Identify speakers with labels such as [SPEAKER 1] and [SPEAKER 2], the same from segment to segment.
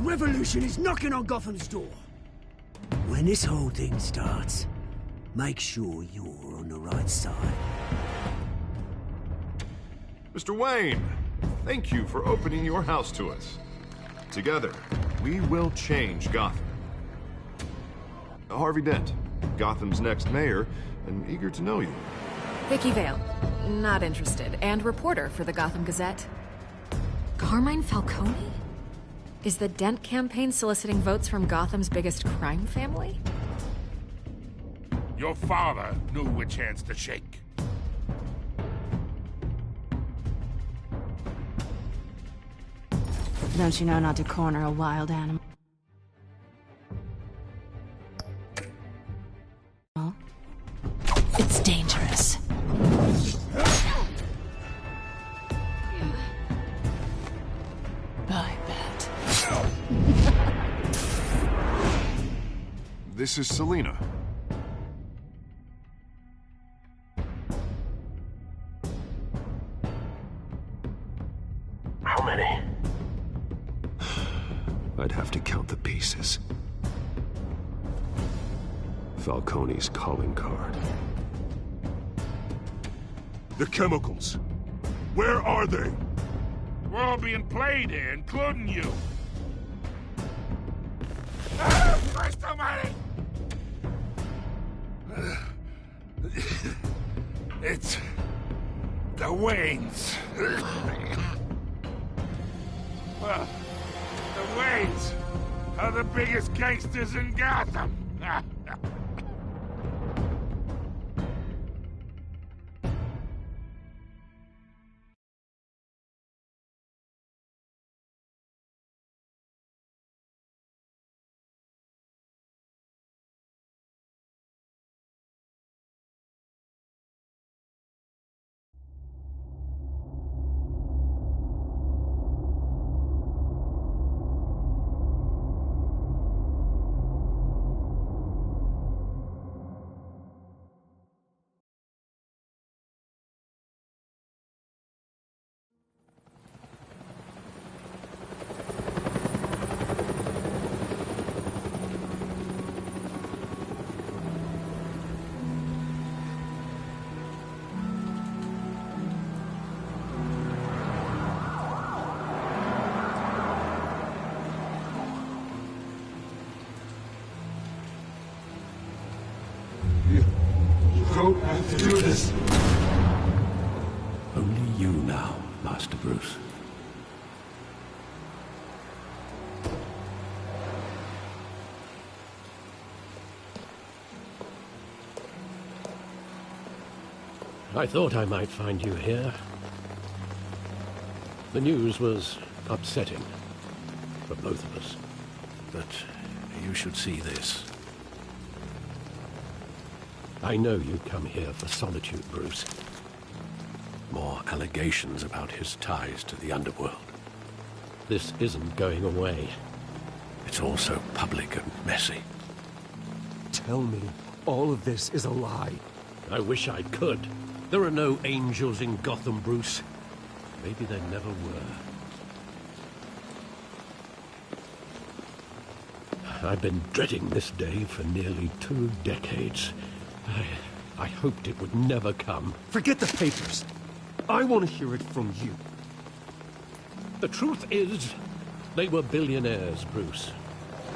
[SPEAKER 1] revolution is knocking on Gotham's door. When this whole thing starts, make sure you're on the right side.
[SPEAKER 2] Mr. Wayne, thank you for opening your house to us. Together, we will change Gotham. Harvey Dent, Gotham's next mayor, and eager to know you.
[SPEAKER 3] Vicky Vale, not interested, and reporter for the Gotham Gazette. Carmine Falcone? Is the Dent campaign soliciting votes from Gotham's biggest crime family?
[SPEAKER 4] Your father knew which hands to shake.
[SPEAKER 5] Don't you know not to corner a wild animal? It's dangerous. I bet.
[SPEAKER 2] This is Selina.
[SPEAKER 6] How many?
[SPEAKER 7] I'd have to count the pieces. Falcone's calling card.
[SPEAKER 4] The chemicals. Where are they? We're all being played here, including you. Ah, Christ almighty! It's... the Waynes. Well, the Waynes are the biggest gangsters in Gotham.
[SPEAKER 7] Don't have to do this. Only you now, Master Bruce.
[SPEAKER 8] I thought I might find you here. The news was upsetting for both of us. But you should see this. I know you come here for solitude, Bruce. More allegations about his ties to the underworld. This isn't going away. It's all so public and messy.
[SPEAKER 9] Tell me, all of this is a lie.
[SPEAKER 8] I wish I could. There are no angels in Gotham, Bruce. Maybe there never were. I've been dreading this day for nearly 2 decades. I hoped it would never come.
[SPEAKER 9] Forget the papers. I want to hear it from you.
[SPEAKER 8] The truth is, they were billionaires, Bruce.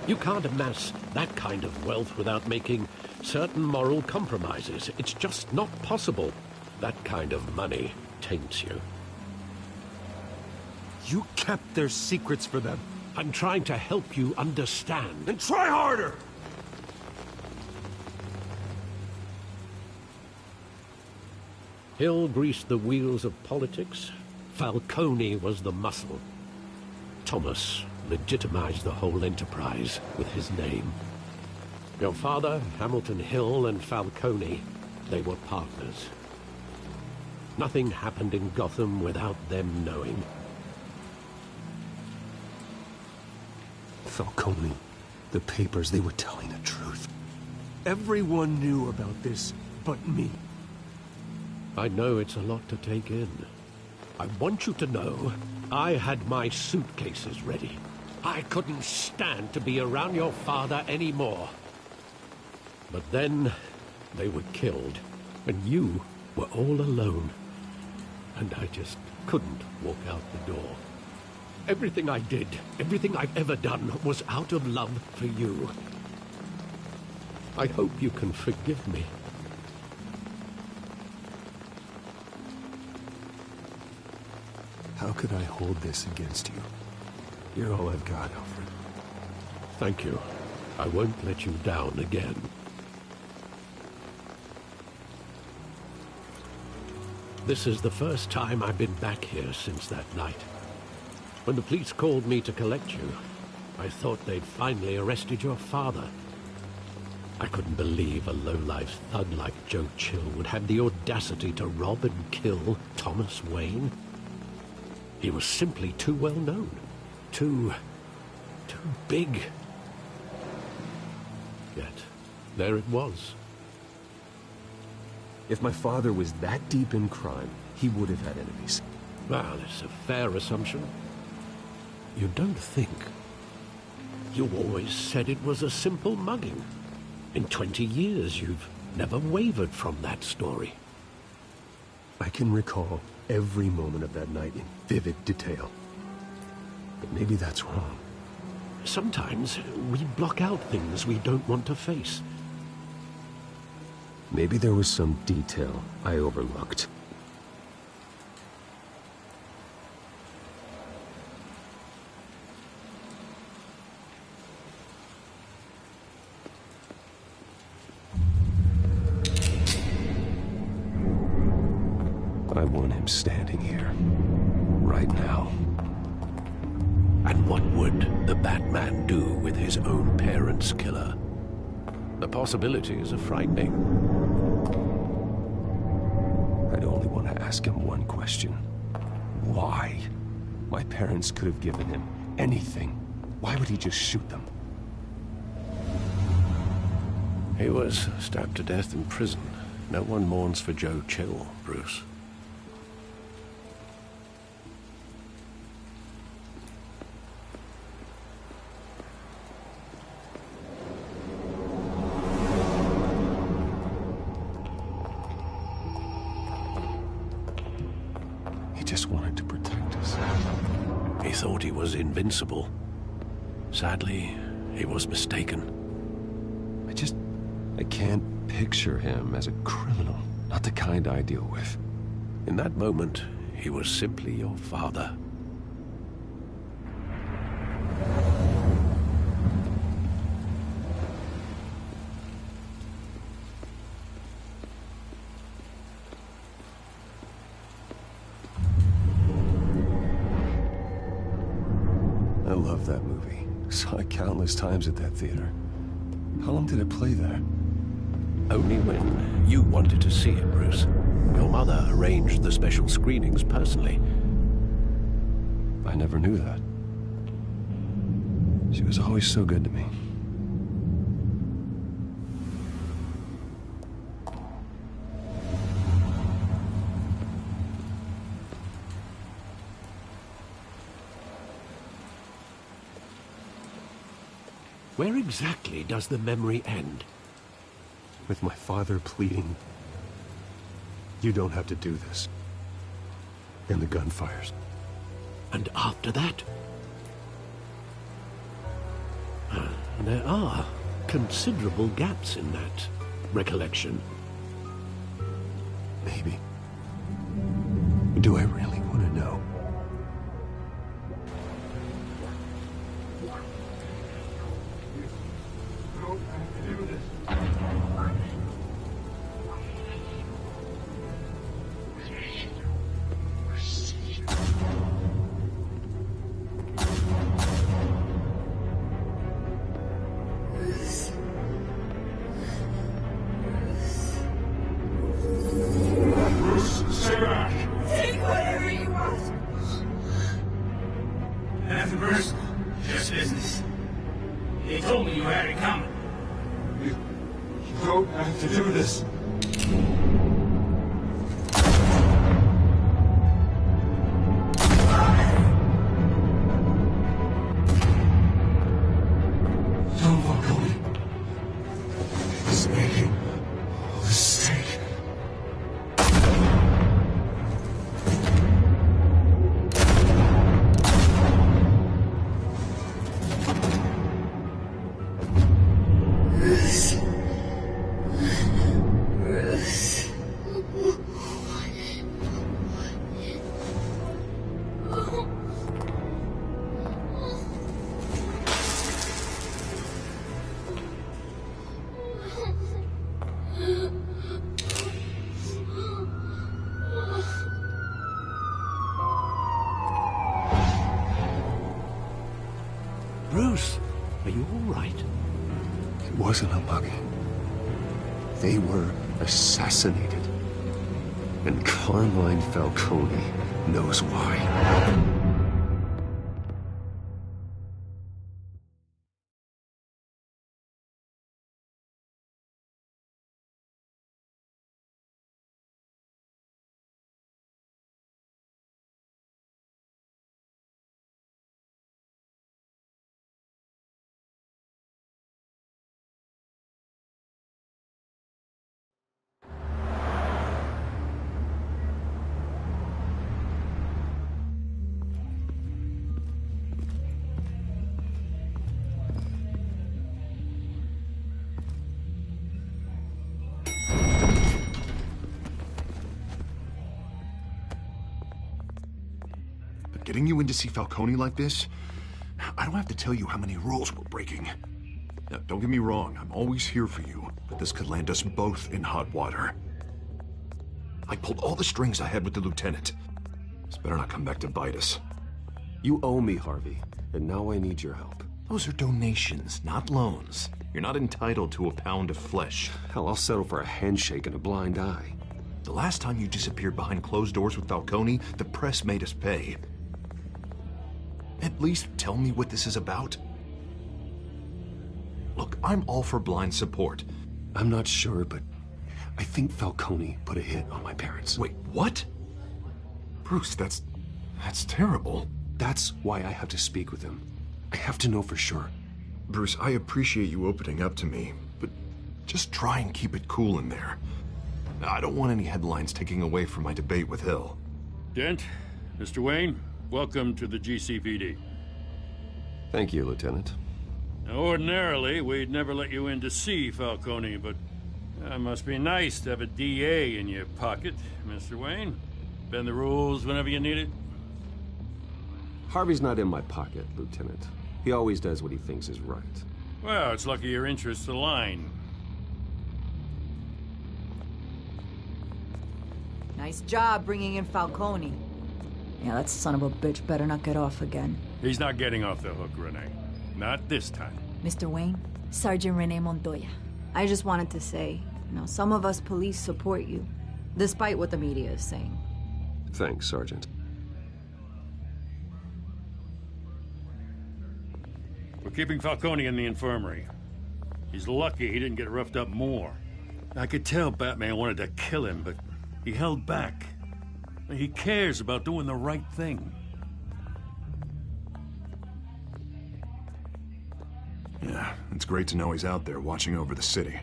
[SPEAKER 8] You can't amass that kind of wealth without making certain moral compromises. It's just not possible. That kind of money taints you.
[SPEAKER 9] You kept their secrets for them.
[SPEAKER 8] I'm trying to help you understand.
[SPEAKER 9] Then try harder!
[SPEAKER 8] Hill greased the wheels of politics. Falcone was the muscle. Thomas legitimized the whole enterprise with his name. Your father, Hamilton Hill, and Falcone, they were partners. Nothing happened in Gotham without them knowing.
[SPEAKER 9] Falcone, the papers, they were telling the truth. Everyone knew about this but me.
[SPEAKER 8] I know it's a lot to take in. I want you to know I had my suitcases ready. I couldn't stand to be around your father anymore. But then, they were killed, and you were all alone. And I just couldn't walk out the door. Everything I did, everything I've ever done, was out of love for you. I hope you can forgive me.
[SPEAKER 9] How could I hold this against you? You're all I've got, Alfred.
[SPEAKER 8] Thank you. I won't let you down again. This is the first time I've been back here since that night. When the police called me to collect you, I thought they'd finally arrested your father. I couldn't believe a low-life thug like Joe Chill would have the audacity to rob and kill Thomas Wayne. He was simply too well known. Too big. Yet, there it was.
[SPEAKER 9] If my father was that deep in crime, he would have had enemies.
[SPEAKER 8] Well, it's a fair assumption. You don't think. You always said it was a simple mugging. In 20 years, you've never wavered from that story.
[SPEAKER 9] I can recall every moment of that night in vivid detail. But maybe that's wrong.
[SPEAKER 8] Sometimes we block out things we don't want to face.
[SPEAKER 9] Maybe there was some detail I overlooked. I want him standing here, right now.
[SPEAKER 8] And what would the Batman do with his own parents' killer? The possibilities are frightening.
[SPEAKER 9] I'd only want to ask him one question. Why? My parents could have given him anything. Why would he just shoot them?
[SPEAKER 8] He was stabbed to death in prison. No one mourns for Joe Chill, Bruce.
[SPEAKER 9] He just wanted to protect us.
[SPEAKER 8] He thought he was invincible. Sadly, he was mistaken.
[SPEAKER 9] I can't picture him as a criminal. Not the kind I deal with.
[SPEAKER 8] In that moment, he was simply your father.
[SPEAKER 9] I love that movie. Saw it countless times at that theater. How long did it play there?
[SPEAKER 8] Only when you wanted to see it, Bruce. Your mother arranged the special screenings personally.
[SPEAKER 9] I never knew that. She was always so good to me.
[SPEAKER 8] Where exactly does the memory end?
[SPEAKER 9] With my father pleading, "You don't have to do this." And the gunfires.
[SPEAKER 8] And after that? There are considerable gaps in that recollection.
[SPEAKER 9] Maybe. Do I really want to know?
[SPEAKER 4] Stay back!
[SPEAKER 6] Take whatever you want!
[SPEAKER 9] wasn't a bug. They were assassinated. And Carmine Falcone knows why.
[SPEAKER 2] Getting you in to see Falcone like this? I don't have to tell you how many rules we're breaking. Now, don't get me wrong, I'm always here for you, but this could land us both in hot water. I pulled all the strings I had with the lieutenant. This better not come back to bite us.
[SPEAKER 9] You owe me, Harvey, and now I need your help.
[SPEAKER 2] Those are donations, not loans. You're not entitled to a pound of flesh.
[SPEAKER 9] Hell, I'll settle for a handshake and a blind eye.
[SPEAKER 2] The last time you disappeared behind closed doors with Falcone, the press made us pay. At least tell me what this is about. Look, I'm all for blind support.
[SPEAKER 9] I'm not sure, but I think Falcone put a hit on my parents.
[SPEAKER 2] Wait, what? Bruce, that's terrible.
[SPEAKER 9] That's why I have to speak with him. I have to know for sure.
[SPEAKER 2] Bruce, I appreciate you opening up to me, but just try and keep it cool in there. I don't want any headlines taking away from my debate with Hill.
[SPEAKER 6] Dent, Mr. Wayne, welcome to the GCPD.
[SPEAKER 9] Thank you, Lieutenant.
[SPEAKER 6] Now, ordinarily, we'd never let you in to see Falcone, but it must be nice to have a DA in your pocket, Mr. Wayne. Bend the rules whenever you need it.
[SPEAKER 9] Harvey's not in my pocket, Lieutenant. He always does what he thinks is right.
[SPEAKER 6] Well, it's lucky your interests align.
[SPEAKER 10] Nice job bringing in Falcone. Yeah, that son of a bitch better not get off again.
[SPEAKER 6] He's not getting off the hook, Renee. Not this time.
[SPEAKER 10] Mr. Wayne, Sergeant Renee Montoya. I just wanted to say, some of us police support you, despite what the media is saying.
[SPEAKER 9] Thanks, Sergeant.
[SPEAKER 6] We're keeping Falcone in the infirmary. He's lucky he didn't get roughed up more. I could tell Batman wanted to kill him, but he held back. He cares about doing the right thing.
[SPEAKER 2] Yeah, it's great to know he's out there watching over the city.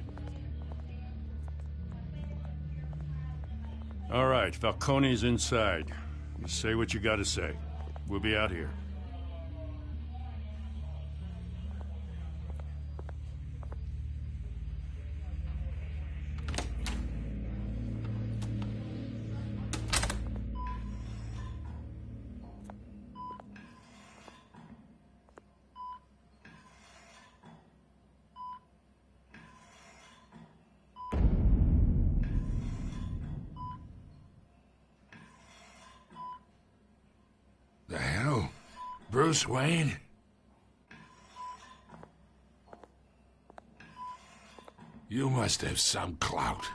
[SPEAKER 6] All right, Falcone's inside. You say what you gotta say. We'll be out here.
[SPEAKER 4] The hell? Bruce Wayne? You must have some clout.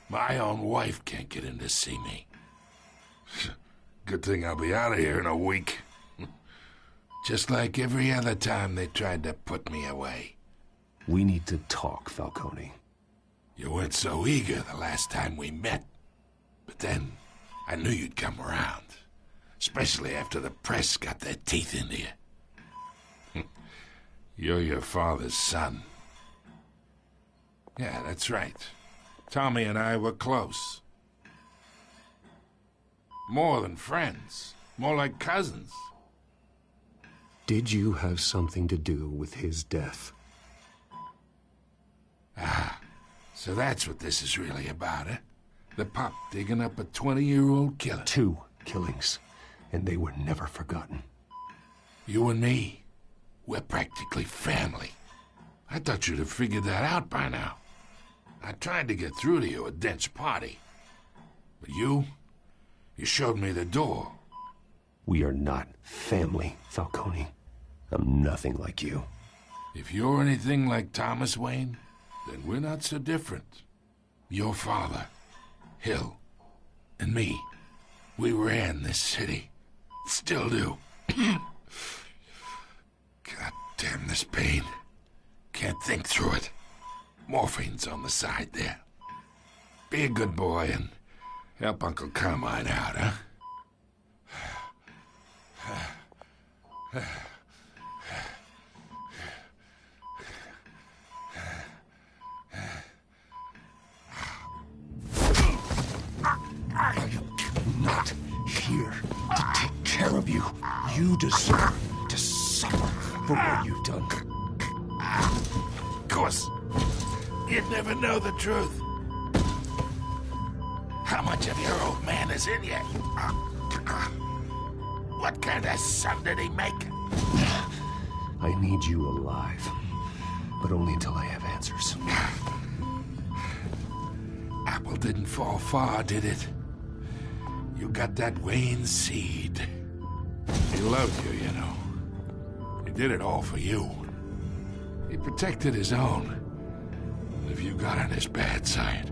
[SPEAKER 4] My own wife can't get in to see me. Good thing I'll be out of here in a week. Just like every other time they tried to put me away.
[SPEAKER 9] We need to talk, Falcone.
[SPEAKER 4] You weren't so eager the last time we met. But then, I knew you'd come around. Especially after the press got their teeth into you. You're your father's son. Yeah, that's right. Tommy and I were close. More than friends. More like cousins.
[SPEAKER 9] Did you have something to do with his death?
[SPEAKER 4] Ah, so that's what this is really about, eh? The pup digging up a 20-year-old killer.
[SPEAKER 9] 2 killings. And they were never forgotten.
[SPEAKER 4] You and me, we're practically family. I thought you'd have figured that out by now. I tried to get through to you at Dent's party. But you showed me the door.
[SPEAKER 9] We are not family, Falcone. I'm nothing like you.
[SPEAKER 4] If you're anything like Thomas Wayne, then we're not so different. Your father, Hill, and me, we ran this city. Still do. God damn this pain. Can't think through it. Morphine's on the side there. Be a good boy and help Uncle Carmine out, huh?
[SPEAKER 9] I am not here to take care of you. You deserve to suffer for what you've done.
[SPEAKER 4] Of course, you'd never know the truth. How much of your old man is in you? What kind of son did he make?
[SPEAKER 9] I need you alive, but only until I have answers.
[SPEAKER 4] Apple didn't fall far, did it? You got that Wayne seed. He loved you, you know. He did it all for you. He protected his own. If you got on his bad side,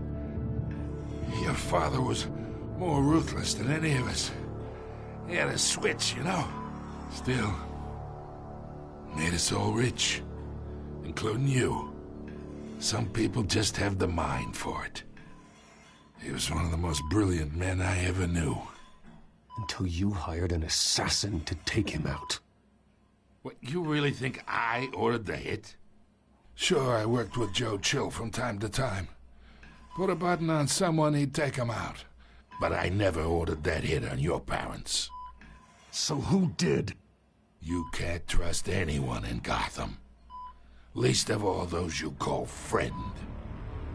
[SPEAKER 4] your father was more ruthless than any of us. He had a switch, you know. Still, made us all rich, including you. Some people just have the mind for it. He was one of the most brilliant men I ever knew.
[SPEAKER 9] Until you hired an assassin to take him out.
[SPEAKER 4] What, you really think I ordered the hit? Sure, I worked with Joe Chill from time to time. Put a button on someone, he'd take him out. But I never ordered that hit on your parents.
[SPEAKER 9] So who did?
[SPEAKER 4] You can't trust anyone in Gotham. Least of all those you call friend.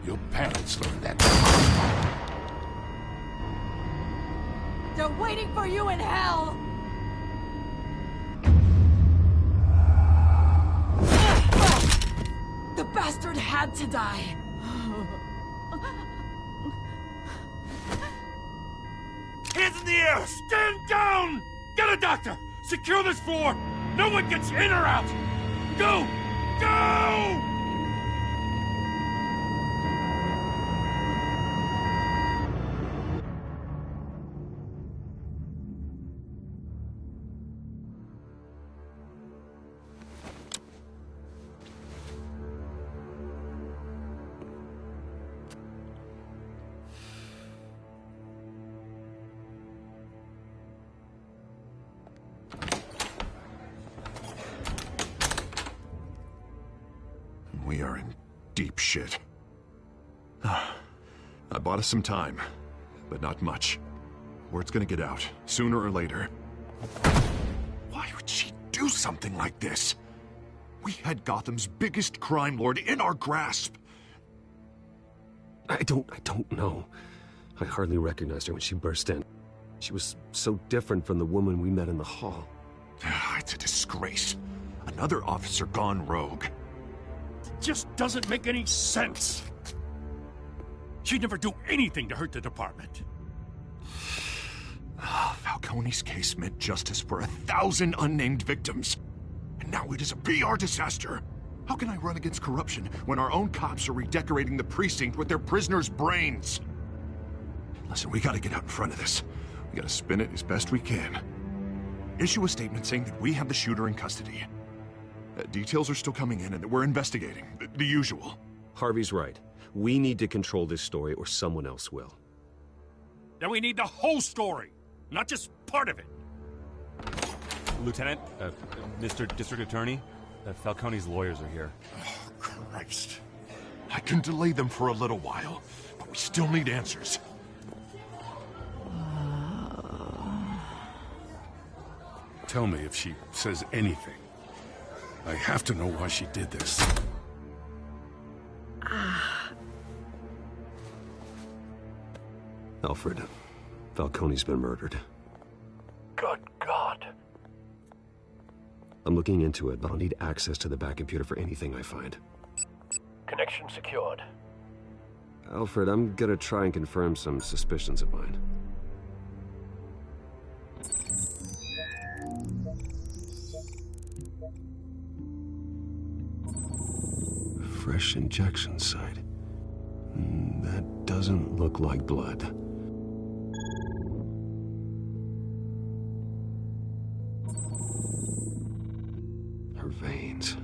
[SPEAKER 4] Your parents learned that.
[SPEAKER 10] They're waiting for you in hell! The bastard had to die.
[SPEAKER 6] Hands in the air! Stand down! Get a doctor! Secure this floor! No one gets in or out! Go! Go!
[SPEAKER 2] We are in deep shit. I bought us some time, but not much. Word's gonna get out, sooner or later. Why would she do something like this? We had Gotham's biggest crime lord in our grasp.
[SPEAKER 9] I don't know. I hardly recognized her when she burst in. She was so different from the woman we met in the hall.
[SPEAKER 2] It's a disgrace. Another officer gone rogue.
[SPEAKER 6] Just doesn't make any sense. She'd never do anything to hurt the department.
[SPEAKER 2] Falcone's case meant justice for 1,000 unnamed victims. And now it is a PR disaster. How can I run against corruption when our own cops are redecorating the precinct with their prisoners' brains? Listen, we gotta get out in front of this. We gotta spin it as best we can. Issue a statement saying that we have the shooter in custody. Details are still coming in and that we're investigating. The usual.
[SPEAKER 9] Harvey's right. We need to control this story or someone else will.
[SPEAKER 6] Then we need the whole story, not just part of it.
[SPEAKER 11] Lieutenant, Mr. District Attorney, Falcone's lawyers are here.
[SPEAKER 2] Oh, Christ. I can delay them for a little while, but we still need answers.
[SPEAKER 6] Tell me if she says anything. I have to know why she did this.
[SPEAKER 9] Alfred, Falcone's been murdered.
[SPEAKER 7] Good God.
[SPEAKER 9] I'm looking into it, but I'll need access to the back computer for anything I find.
[SPEAKER 7] Connection secured.
[SPEAKER 9] Alfred, I'm gonna try and confirm some suspicions of mine. fresh injection site. That doesn't look like blood. Her veins,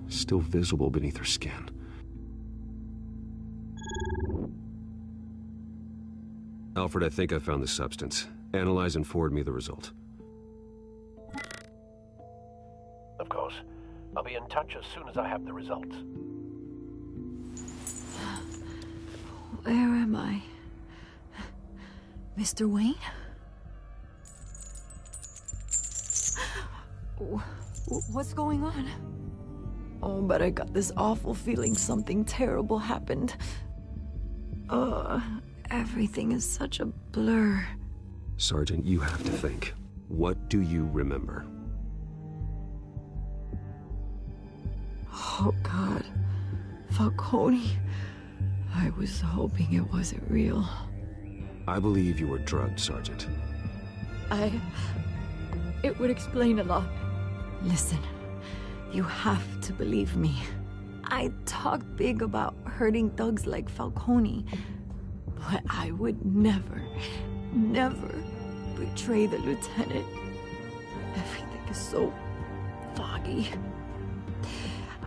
[SPEAKER 9] still visible beneath her skin. Alfred, I think I found the substance. Analyze and forward me the result.
[SPEAKER 7] Of course. I'll be in touch as soon as I have the results.
[SPEAKER 10] Where am I? Mr. Wayne? What's going on? Oh, but I got this awful feeling something terrible happened. Everything is such a blur.
[SPEAKER 9] Sergeant, you have to think. What do you remember?
[SPEAKER 10] Oh, God. Falcone. I was hoping it wasn't real.
[SPEAKER 9] I believe you were drugged, Sergeant.
[SPEAKER 10] It would explain a lot. Listen, you have to believe me. I talk big about hurting thugs like Falcone, but I would never betray the lieutenant. Everything is so foggy.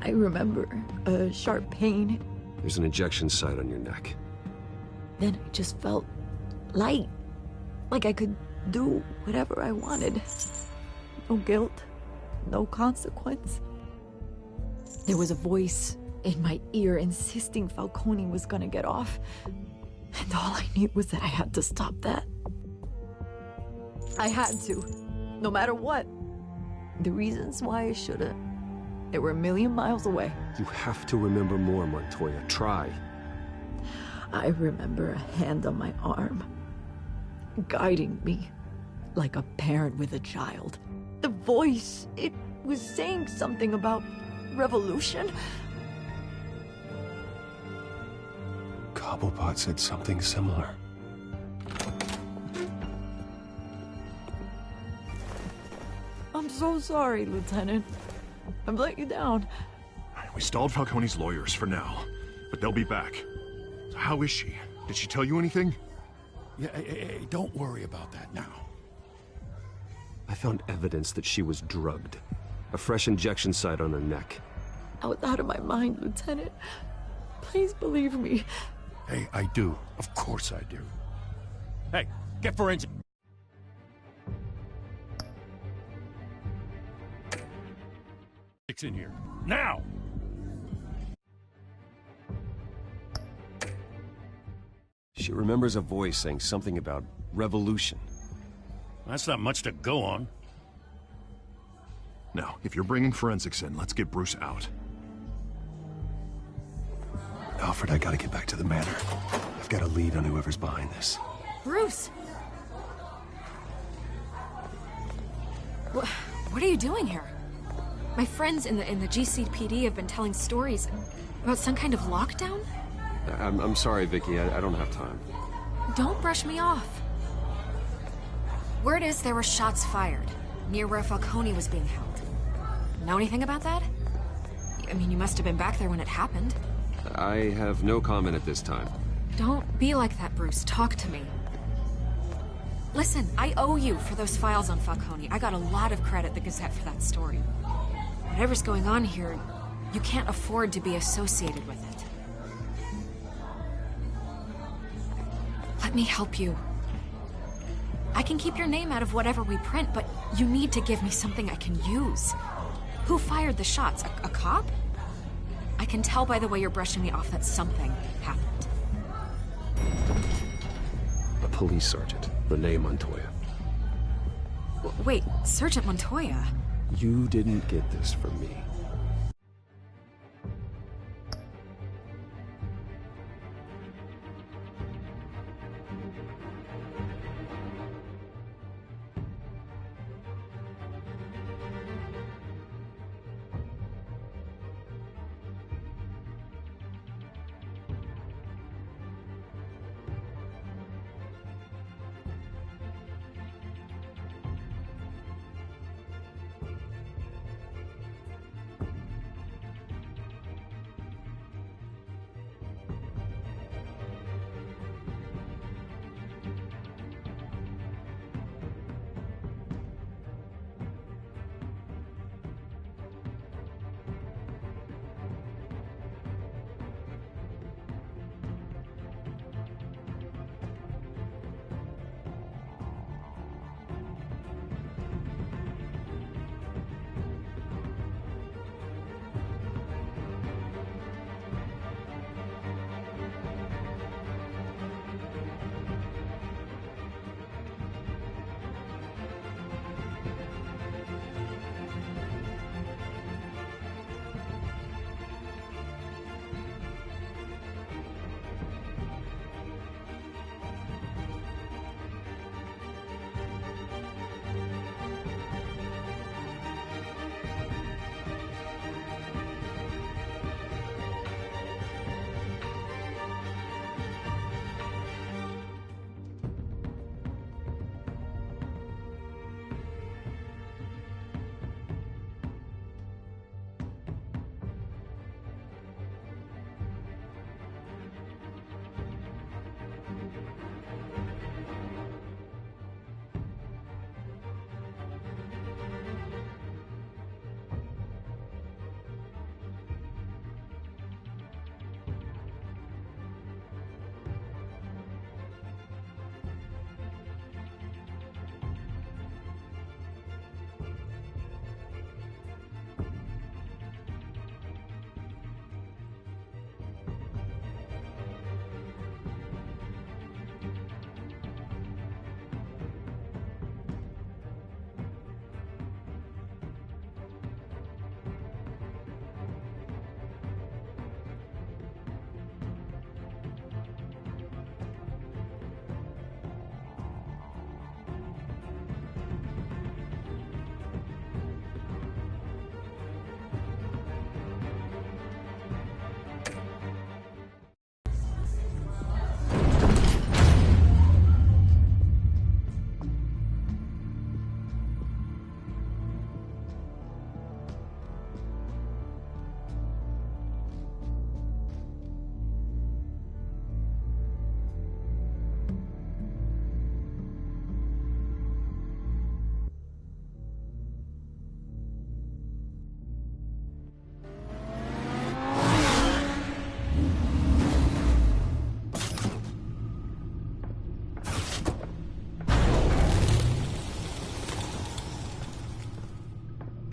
[SPEAKER 10] I remember a sharp pain.
[SPEAKER 9] There's an injection site on your neck.
[SPEAKER 10] Then I just felt light. Like I could do whatever I wanted. No guilt, no consequence. There was a voice in my ear insisting Falcone was gonna get off. And all I knew was that I had to stop that. I had to, no matter what. The reasons why I shouldn't, they were a million miles away.
[SPEAKER 9] You have to remember more, Montoya. Try.
[SPEAKER 10] I remember a hand on my arm, guiding me like a parent with a child. The voice, it was saying something about revolution.
[SPEAKER 9] Cobblepot said something similar.
[SPEAKER 10] I'm so sorry, Lieutenant. I've let you down.
[SPEAKER 2] We stalled Falcone's lawyers for now, but they'll be back. So how is she? Did she tell you anything?
[SPEAKER 4] Yeah, hey, don't worry about that now.
[SPEAKER 9] I found evidence that she was drugged. A fresh injection site on her neck.
[SPEAKER 10] I was out of my mind, Lieutenant. Please believe me.
[SPEAKER 4] Hey, I do. Of course I do. Hey, get forensic. In here. Now!
[SPEAKER 9] She remembers a voice saying something about revolution.
[SPEAKER 6] That's not much to go on.
[SPEAKER 2] Now, if you're bringing forensics in, let's get Bruce out.
[SPEAKER 9] Alfred, I gotta get back to the manor. I've got a lead on whoever's behind this.
[SPEAKER 3] Bruce! What are you doing here? My friends in the GCPD have been telling stories about some kind of lockdown?
[SPEAKER 9] I'm sorry, Vicky. I don't have time.
[SPEAKER 3] Don't brush me off. Word is there were shots fired near where Falcone was being held. Know anything about that? I mean, you must have been back there when it happened.
[SPEAKER 9] I have no comment at this time.
[SPEAKER 3] Don't be like that, Bruce. Talk to me. Listen, I owe you for those files on Falcone. I got a lot of credit at the Gazette for that story. Whatever's going on here, you can't afford to be associated with it. Let me help you. I can keep your name out of whatever we print, but you need to give me something I can use. Who fired the shots? A cop? I can tell by the way you're brushing me off that something happened.
[SPEAKER 9] A police sergeant, Renee Montoya.
[SPEAKER 3] Wait, Sergeant Montoya?
[SPEAKER 9] You didn't get this from me.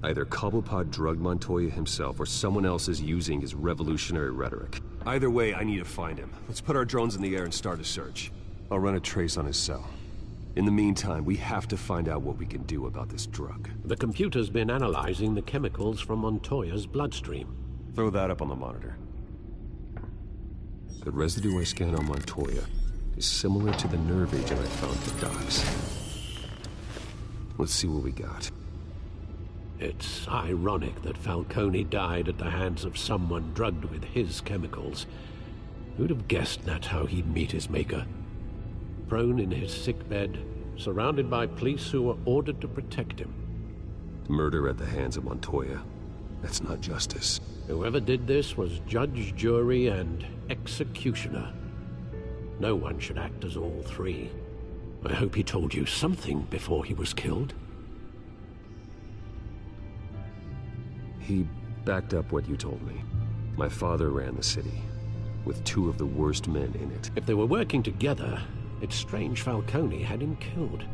[SPEAKER 9] Either Cobblepot drugged Montoya himself, or someone else is using his revolutionary rhetoric. Either way, I need to find him. Let's put our drones in the air and start a search. I'll run a trace on his cell. In the meantime, we have to find out what we can do about this drug.
[SPEAKER 8] The computer's been analyzing the chemicals from Montoya's bloodstream.
[SPEAKER 9] Throw that up on the monitor. The residue I scanned on Montoya is similar to the nerve agent I found at the docks. Let's see what we got.
[SPEAKER 8] It's ironic that Falcone died at the hands of someone drugged with his chemicals. Who'd have guessed that's how he'd meet his maker? Prone in his sickbed, surrounded by police who were ordered to protect him.
[SPEAKER 9] Murder at the hands of Montoya. That's not justice.
[SPEAKER 8] Whoever did this was judge, jury, and executioner. No one should act as all three. I hope he told you something before he was killed.
[SPEAKER 9] He backed up what you told me. My father ran the city, with two of the worst men in it.
[SPEAKER 8] If they were working together, it's strange Falcone had him killed.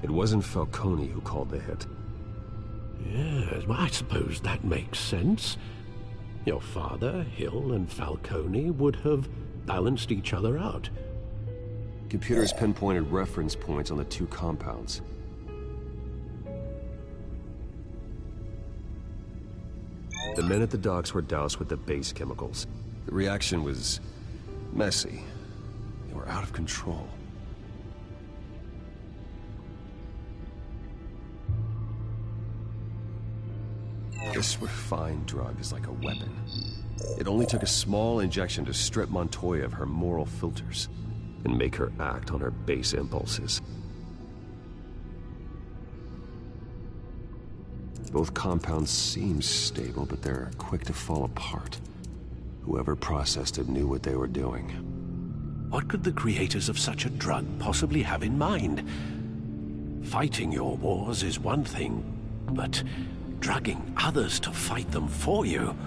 [SPEAKER 9] It wasn't Falcone who called the hit.
[SPEAKER 8] Yes, well, I suppose that makes sense. Your father, Hill, and Falcone would have balanced each other out.
[SPEAKER 9] Computers pinpointed reference points on the two compounds. The men at the docks were doused with the base chemicals. The reaction was messy. They were out of control. This refined drug is like a weapon. It only took a small injection to strip Montoya of her moral filters and make her act on her base impulses. Both compounds seem stable, but they're quick to fall apart. Whoever processed it knew what they were doing.
[SPEAKER 8] What could the creators of such a drug possibly have in mind? Fighting your wars is one thing, but drugging others to fight them for you?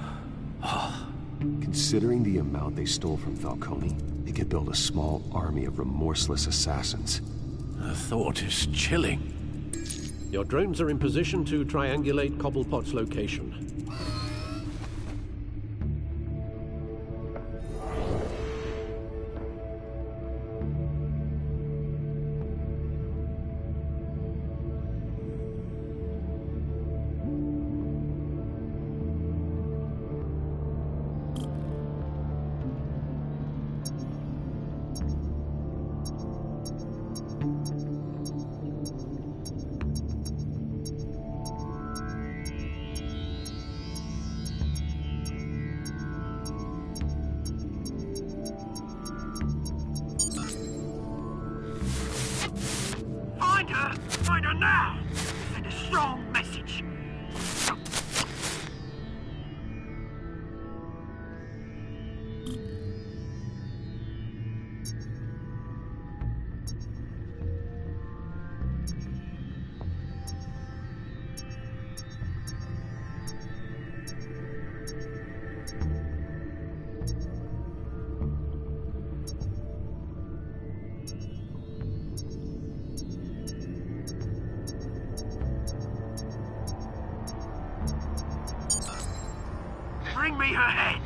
[SPEAKER 8] Oh.
[SPEAKER 9] Considering the amount they stole from Falcone, they could build a small army of remorseless assassins.
[SPEAKER 8] The thought is chilling. Your drones are in position to triangulate Cobblepot's location.
[SPEAKER 1] Find her now! Send a strong message. Bring me her head!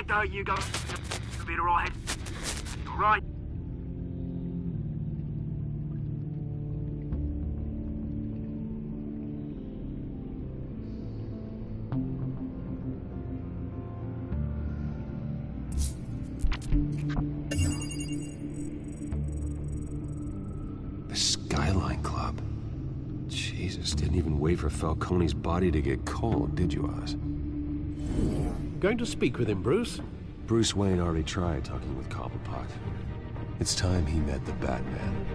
[SPEAKER 1] There you go. You'll be alright. Alright.
[SPEAKER 9] The Skyline Club. Jesus, didn't even wait for Falcone's body to get cold, did you, Oz?
[SPEAKER 8] Going to speak with him, Bruce?
[SPEAKER 9] Bruce Wayne already tried talking with Cobblepot. It's time he met the Batman.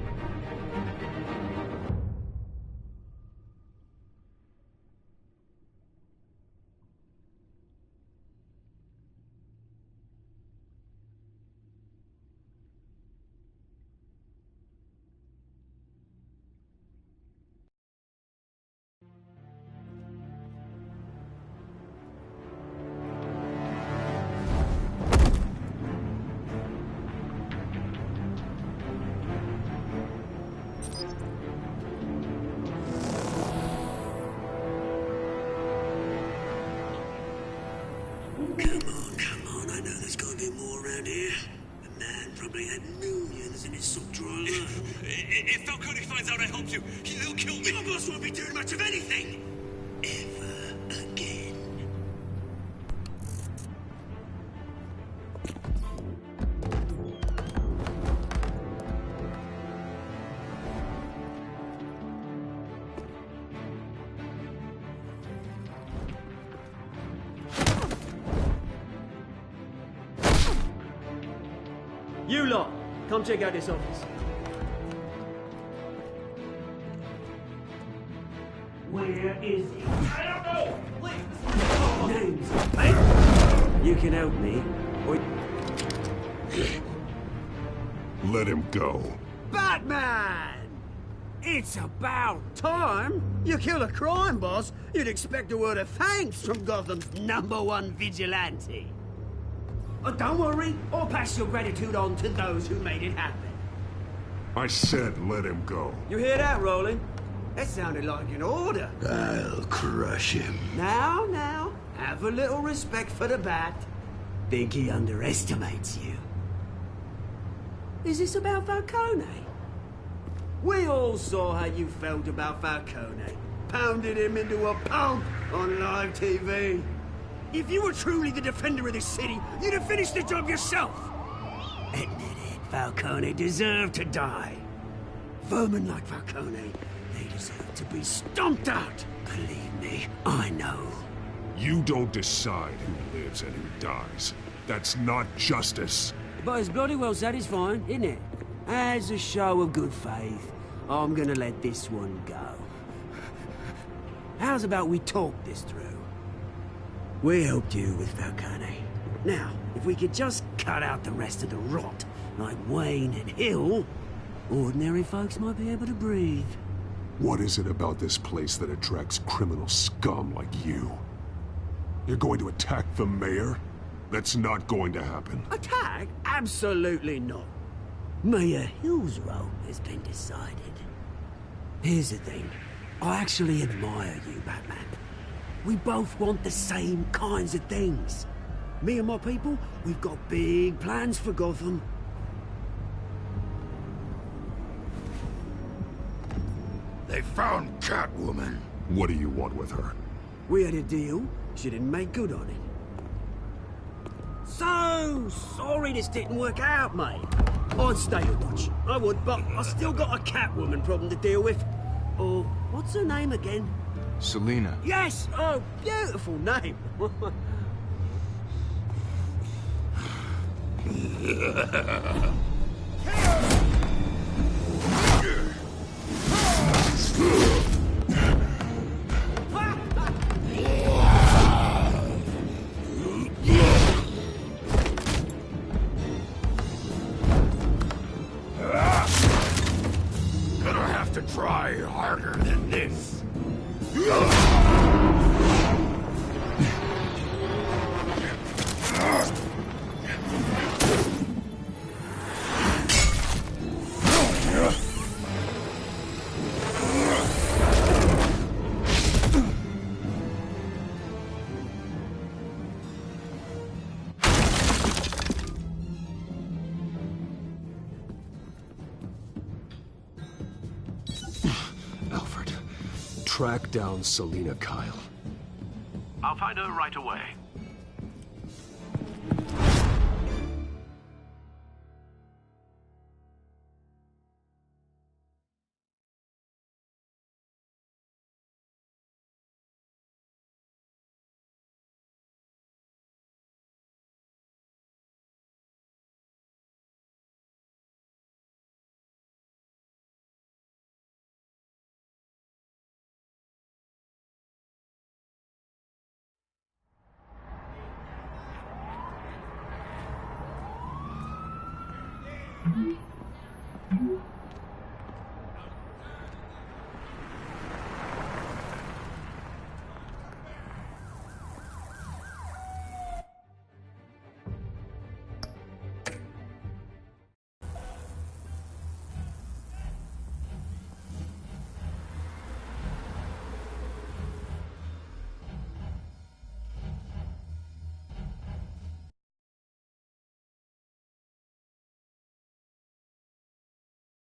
[SPEAKER 1] probably had millions in his sock drawer alone.
[SPEAKER 12] If Falcone finds out I helped you, he'll kill me.
[SPEAKER 1] Your boss won't be doing much of anything. Ever again.
[SPEAKER 13] You lot, come check out this office.
[SPEAKER 1] Where is he?
[SPEAKER 12] I don't know! Please!
[SPEAKER 1] Names. Hey! You can help me, or...
[SPEAKER 2] Let him go.
[SPEAKER 1] Batman! It's about time. You kill a crime boss, you'd expect a word of thanks from Gotham's #1 vigilante. Oh, don't worry, I'll pass your gratitude on to those who made it happen.
[SPEAKER 2] I said let him go.
[SPEAKER 1] You hear that, Roland? That sounded like an order.
[SPEAKER 4] I'll crush him.
[SPEAKER 1] Now, have a little respect for the Bat. Think he underestimates you. Is this about Falcone? We all saw how you felt about Falcone. Pounded him into a pulp on live TV. If you were truly the defender of this city, you'd have finished the job yourself. Admit it, Falcone deserved to die. Vermin like Falcone, they deserve to be stomped out. Believe me, I know.
[SPEAKER 2] You don't decide who lives and who dies. That's not justice.
[SPEAKER 1] But it's bloody well satisfying, isn't it? As a show of good faith, I'm gonna let this one go. How's about we talk this through? We helped you with Falcone. Now, if we could just cut out the rest of the rot, like Wayne and Hill, ordinary folks might be able to breathe.
[SPEAKER 2] What is it about this place that attracts criminal scum like you? You're going to attack the mayor? That's not going to happen.
[SPEAKER 1] Attack? Absolutely not. Mayor Hill's role has been decided. Here's the thing. I actually admire you, Batman. We both want the same kinds of things. Me and my people, we've got big plans for Gotham.
[SPEAKER 4] They found Catwoman.
[SPEAKER 2] What do you want with her?
[SPEAKER 1] We had a deal. She didn't make good on it. So sorry this didn't work out, mate. I'd stay a watch. I would, but I still got a Catwoman problem to deal with. Oh, what's her name again?
[SPEAKER 11] Selina.
[SPEAKER 1] Yes! Oh, beautiful name.
[SPEAKER 4] Gonna have to try harder than this.
[SPEAKER 2] Alfred, track down Selina Kyle.
[SPEAKER 7] I'll find her right away.
[SPEAKER 14] Mm-hmm.